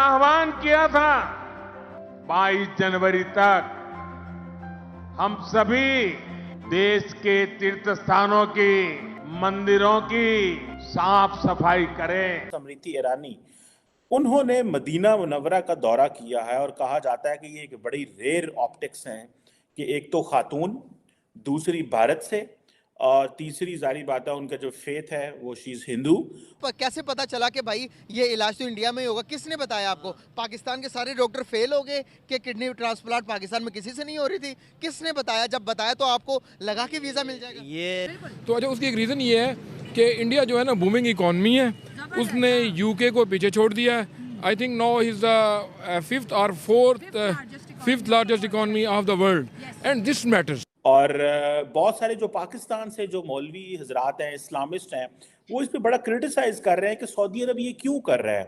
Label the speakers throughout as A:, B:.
A: आह्वान किया था 22 जनवरी तक हम सभी देश के तीर्थ स्थानों की, मंदिरों की साफ सफाई करें।
B: स्मृति ईरानी, उन्होंने मदीना मुनव्वरा का दौरा किया है और कहा जाता है कि ये एक बड़ी रेयर ऑप्टिक्स हैं कि एक तो खातून, दूसरी भारत से, और तीसरी जारी बात है उनका जो फेथ है वो शी इज हिंदू।
C: कैसे पता चला कि भाई ये इलाज तो इंडिया में ही होगा? किसने बताया आपको? पाकिस्तान के सारे डॉक्टर फेल हो गए कि किडनी ट्रांसप्लांट पाकिस्तान में किसी से नहीं हो रही थी? किसने बताया? जब बताया तो आपको लगा कि वीजा मिल जाएगा?
D: ये तो अच्छा, उसकी एक रीज़न ये है कि इंडिया जो है ना बूमिंग इकॉनमी है, उसने यूके को पीछे छोड़ दिया है। I think now is the fifth और fifth largest economy of the world and this matters.
B: और बहुत सारे जो पाकिस्तान से जो मौलवी हजरात हैं, इस्लामिस्ट हैं, वो इस पे बड़ा क्रिटिसाइज कर रहे हैं कि सऊदी अरब ये क्यों कर रहा है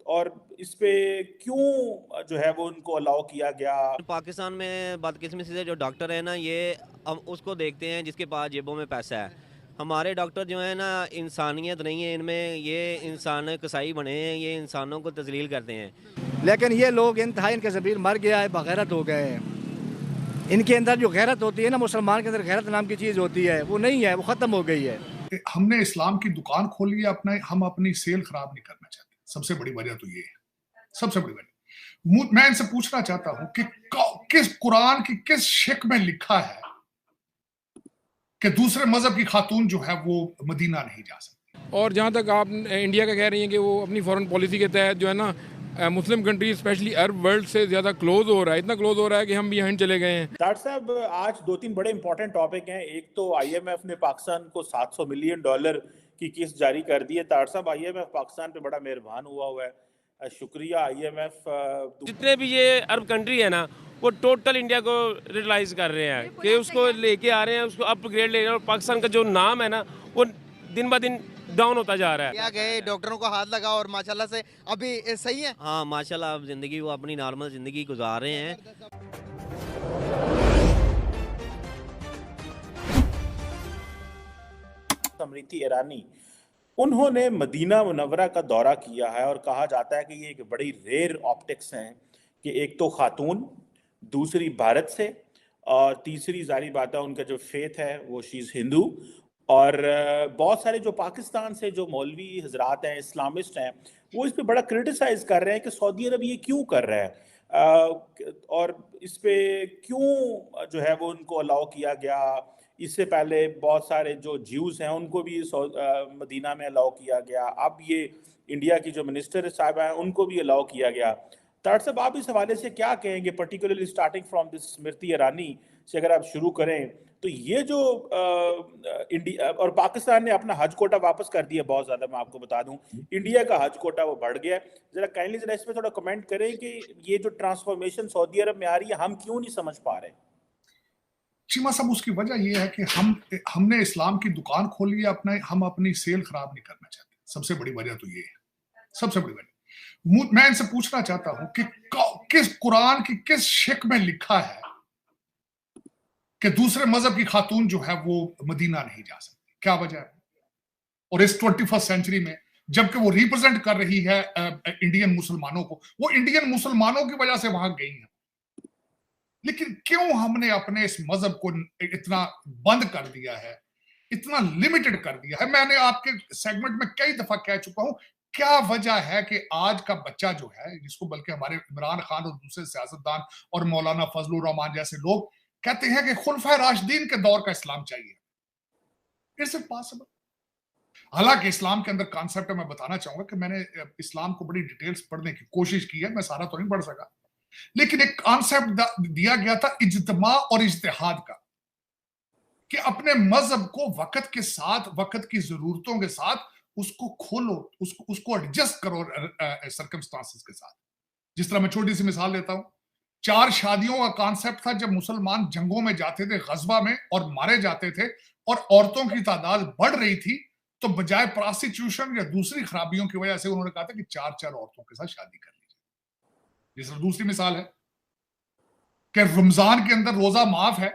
B: और इस पे क्यों जो है वो उनको अलाउ किया गया।
D: पाकिस्तान में बदकिस्मती से जो डॉक्टर है ना, ये हम उसको देखते हैं जिसके पास जेबों में पैसा है। हमारे डॉक्टर जो है ना, इंसानियत नहीं है इनमें, ये इंसान कसाई बने हैं, ये इंसानों को तजलील करते हैं।
E: लेकिन ये लोग इंतहा, इनके ज़मीर मर गया है, बगैरत हो गए हैं। इनके अंदर जो गैरत होती है ना, मुसलमान के अंदर गैरत नाम की चीज़ होती है, वो नहीं है, वो ख़त्म हो गई है।
F: हमने इस्लाम की दुकान खोली है अपना, हम अपनी सेल खराब नहीं करना चाहते। सबसे बड़ी वजह तो ये है, सबसे बड़ी वजह। मैं इनसे पूछना चाहता हूं कि किस कुरान की किस शिक में लिखा है कि दूसरे मजहब की खातून जो है वो मदीना नहीं जा सकती।
G: और जहाँ तक आप इंडिया का कह रही हैं कि वो अपनी फॉरेन पॉलिसी के तहत जो है ना Muslim country specially Arab world से ज़्यादा क्लोज हो रहा है, इतना क्लोज हो रहा है कि हम भी यहाँ चले गए हैं।
B: डॉक्टर साहब, आज 2-3 बड़े इंपॉर्टेंट टॉपिक हैं। एक तो आईएमएफ ने पाकिस्तान को $700 मिलियन की किस्त जारी कर दी है। डॉक्टर साहब, आईएमएफ पाकिस्तान पे बड़ा मेहरबान हुआ है, शुक्रिया आईएमएफ।
H: जितने भी ये अरब कंट्री है ना, वो टोटल इंडिया को रियलाइज कर रहे हैं कि उसको लेके आ रहे हैं, उसको अपग्रेड ले रहे हैं, और पाकिस्तान का जो नाम है ना वो दिन ब दिन डाउन होता जा रहा है।
C: क्या गए डॉक्टरों को हाथ लगा और माशाल्लाह से अभी सही है?
D: हाँ माशाल्लाह, अब जिंदगी वो अपनी नॉर्मल जिंदगी गुजार रहे हैं।
B: स्मृति ईरानी, उन्होंने मदीना मुनव्वरा का दौरा किया है और कहा जाता है कि ये एक बड़ी रेयर ऑप्टिक्स हैं कि एक तो खातून, दूसरी भारत से, और तीसरी जारी बात है उनका जो फेथ है वो शी इज हिंदू। और बहुत सारे जो पाकिस्तान से जो मौलवी हजरात हैं, इस्लामिस्ट हैं, वो इस पे बड़ा क्रिटिसाइज कर रहे हैं कि सऊदी अरब ये क्यों कर रहा है और इस पे क्यों जो है वो उनको अलाउ किया गया। इससे पहले बहुत सारे जो ज्यूज़ हैं उनको भी मदीना में अलाउ किया गया। अब ये इंडिया की जो मिनिस्टर साहब हैं उनको भी अलाउ किया गया। डॉक्टर साहब, आप इस हवाले से क्या कहेंगे, particularly starting from this Smriti Irani से अगर आप शुरू करें तो ये जो इंडिया और पाकिस्तान ने अपना हज कोटा वापस कर दिया बहुत ज्यादा, मैं आपको बता दूं इंडिया का हज कोटा वो बढ़ गया। जरा काइंडली जरा इस पे थोड़ा कमेंट करें कि ये जो ट्रांसफॉर्मेशन सऊदी अरब में आ रही है हम क्यों नहीं समझ पा रहे।
F: चीमा साहब, उसकी वजह यह है कि हमने इस्लाम की दुकान खोली है अपना, हम अपनी सेल खराब नहीं करना चाहते। सबसे बड़ी वजह तो ये है, सबसे बड़ी वजह। मैं इनसे पूछना चाहता हूं कि किस कुरान की किस शिक में लिखा है कि दूसरे मजहब की खातून जो है वो मदीना नहीं जा सकती? क्या वजह है? और इस 21st सेंचुरी में जबकि वो रिप्रेजेंट कर रही है इंडियन मुसलमानों को, वो इंडियन मुसलमानों की वजह से वहां गई है। लेकिन क्यों हमने अपने इस मजहब को इतना बंद कर दिया है, इतना लिमिटेड कर दिया है? मैंने आपके सेगमेंट में कई दफा कह चुका हूं, क्या वजह है कि आज का बच्चा जो है, जिसको बल्कि हमारे इमरान खान और दूसरे सियासतदान और मौलाना फजलुर रहमान जैसे लोग कहते हैं कि खुलफा राशिदीन के दौर का इस्लाम चाहिए, इट्स इम्पॉसिबल। हालांकि इस्लाम के अंदर कॉन्सेप्ट मैं बताना चाहूंगा कि मैंने इस्लाम को बड़ी डिटेल्स पढ़ने की कोशिश की है, मैं सारा तो नहीं पढ़ सका, लेकिन एक कॉन्सेप्ट दिया गया था इज्तिमा और इज्तिहाद का, कि अपने मजहब को वक्त के साथ, वक्त की जरूरतों के साथ उसको खोलो, उसको एडजस्ट करो सर्कमस्टांसेस के साथ। जिस तरह मैं छोटी सी मिसाल देता हूं, 4 शादियों का कॉन्सेप्ट था। जब मुसलमान जंगों में जाते थे, गजबा में, और मारे जाते थे और औरतों की तादाद बढ़ रही थी, तो बजाय प्रोस्टिट्यूशन या दूसरी खराबियों की वजह से उन्होंने कहा था कि 4-4 औरतों के साथ शादी कर लीजिए। जिस तरह दूसरी मिसाल है कि रमजान के अंदर रोजा माफ है,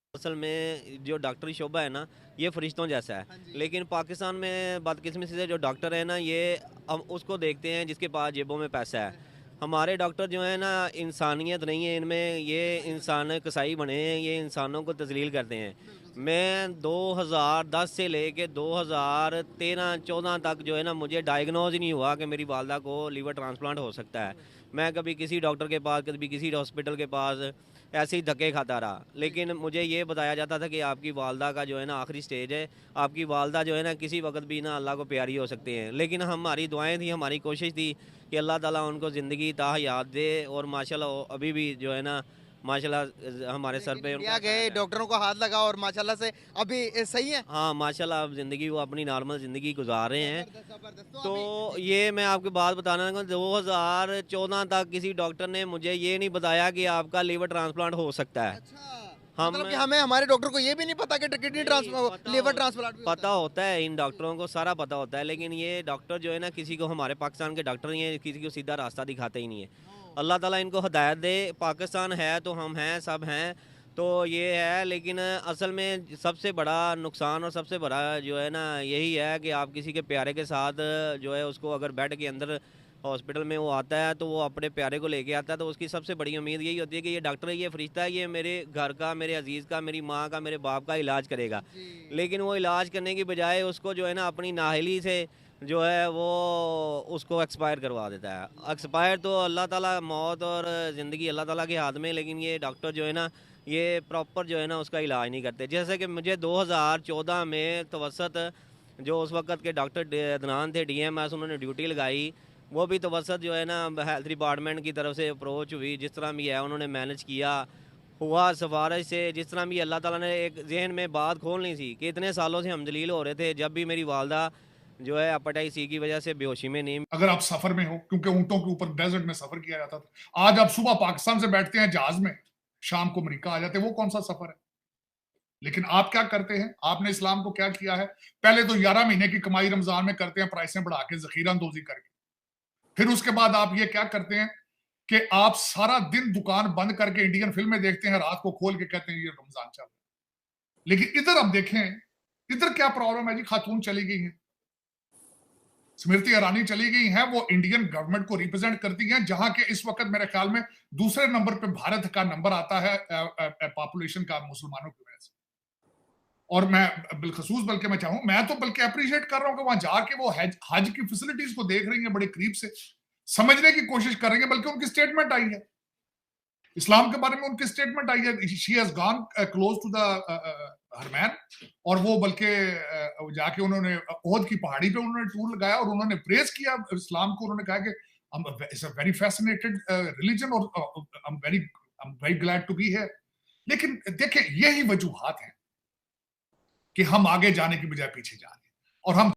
I: असल में जो डॉक्टरी शोबा है ना, ये फरिश्तों जैसा है, लेकिन पाकिस्तान में बदकिस्मती से जो डॉक्टर है ना, ये हम उसको देखते हैं जिसके पास जेबों में पैसा है। हमारे डॉक्टर जो है ना, इंसानियत नहीं है इनमें, ये इंसान कसाई बने हैं, ये इंसानों को तजलील करते हैं। मैं 2010 से लेके 2013-14 तक जो है ना, मुझे डायग्नोज ही नहीं हुआ कि मेरी वालदा को लीवर ट्रांसप्लांट हो सकता है। मैं कभी किसी डॉक्टर के पास, कभी किसी हॉस्पिटल के पास ऐसे ही धक्के खाता रहा, लेकिन मुझे ये बताया जाता था कि आपकी वालदा का जो है ना आखिरी स्टेज है, आपकी वालदा जो है ना किसी वक्त भी ना अल्लाह को प्यारी हो सकती हैं। लेकिन हमारी दुआएं थी, हमारी कोशिश थी कि अल्लाह ताला उनको ज़िंदगी ताहयात दे, और माशाल्लाह अभी भी जो है ना, माशाल्लाह हमारे सर पे
C: इंडिया गए, डॉक्टरों को हाथ लगा और माशाल्लाह से अभी सही है।
I: हाँ माशाल्लाह अब ज़िंदगी वो अपनी नॉर्मल ज़िंदगी गुजार रहे हैं।
C: जबरदस्त।
I: तो ये मैं आपकी बात बताना चाहूँगा, 2014 तक किसी डॉक्टर ने मुझे ये नहीं बताया कि आपका लीवर ट्रांसप्लांट हो सकता है।
C: अच्छा, मतलब कि हमें, हमारे डॉक्टर को ये भी नहीं पता कि किडनी ट्रांसप्लांट, लीवर ट्रांसप्लांट भी
I: पता होता है, इन डॉक्टरों को सारा पता होता है, लेकिन ये डॉक्टर जो है ना, किसी को, हमारे पाकिस्तान के डॉक्टर ही हैं, किसी को सीधा रास्ता दिखाते ही नहीं है। अल्लाह ताला इनको हदायत दे। पाकिस्तान है तो हम हैं, सब हैं, तो ये है। लेकिन असल में सबसे बड़ा नुकसान और सबसे बड़ा जो है ना, यही है कि आप किसी के प्यारे के साथ जो है, उसको अगर बेड के अंदर हॉस्पिटल में वो आता है, तो वो अपने प्यारे को लेके आता है, तो उसकी सबसे बड़ी उम्मीद यही होती है कि ये डॉक्टर, ये फरिश्ता है, ये मेरे घर का, मेरे अजीज़ का, मेरी माँ का, मेरे बाप का इलाज करेगा। लेकिन वो इलाज करने की बजाय उसको जो है ना, अपनी नाहली से जो है वो उसको एक्सपायर करवा देता है। एक्सपायर तो अल्लाह ताला, मौत और ज़िंदगी अल्लाह ताला के हाथ में, लेकिन ये डॉक्टर जो है ना, ये प्रॉपर जो है ना उसका इलाज नहीं करते। जैसे कि मुझे 2014 में तवसत, जो उस वक्त के डॉक्टर अदनान थे, DMS, उन्होंने ड्यूटी लगाई, वो भी तवसत जो है ना हेल्थ डिपार्टमेंट की तरफ से अप्रोच हुई, जिस तरह भी है उन्होंने मैनेज किया, हुआ सिफारिश से, जिस तरह भी अल्लाह ताला ने एक जहन में बात खोलनी थी कि इतने सालों से हम जलील हो रहे थे, जब भी मेरी वालदा जो है हेपेटाइटिस सी की वजह से बेहोशी में नहीं।
F: अगर आप सफर में हो, क्योंकि ऊंटों के ऊपर डेजर्ट में सफर किया जाता था, आज आप सुबह पाकिस्तान से बैठते हैं जहाज में, शाम को अमेरिका आ जाते हैं, वो कौन सा सफर है? लेकिन आप क्या करते हैं? आपने इस्लाम को क्या किया है? पहले तो 11 महीने की कमाई रमजान में करते हैं, प्राइसें बढ़ा के, जखीरा अंदोजी करके। फिर उसके बाद आप ये क्या करते हैं कि आप सारा दिन दुकान बंद करके इंडियन फिल्में देखते हैं, रात को खोल के कहते हैं ये रमजान चल रहा है। लेकिन इधर आप देखें, इधर क्या प्रॉब्लम है जी? खातून चली गई है, स्मृति ईरानी चली गई हैं, वो इंडियन गवर्नमेंट को रिप्रेजेंट करती हैं, जहां के इस वक्त मेरे ख्याल में दूसरे नंबर पे भारत का नंबर आता है पॉपुलेशन का, मुसलमानों की वजह से। और मैं बिलखसूस, बल्कि मैं चाहूं, मैं तो बल्कि अप्रिशिएट कर रहा हूं कि वहां जाके वो हज की फैसिलिटीज को देख रही हैं, बड़े करीब से समझने की कोशिश कर रही हैं। बल्कि उनकी स्टेटमेंट आई है, इस्लाम के बारे में उनकी स्टेटमेंट आई है, she has gone close to the Haramain, और वो बल्कि जाके उन्होंने ओहद की पहाड़ी पे उन्होंने टूर लगाया और उन्होंने प्रेज किया इस्लाम को। उन्होंने कहा कि it's a very fascinated religion और I am very glad to be here. लेकिन देखिए, यही वजूहात है कि हम आगे जाने की बजाय पीछे जा रहे हैं, और हम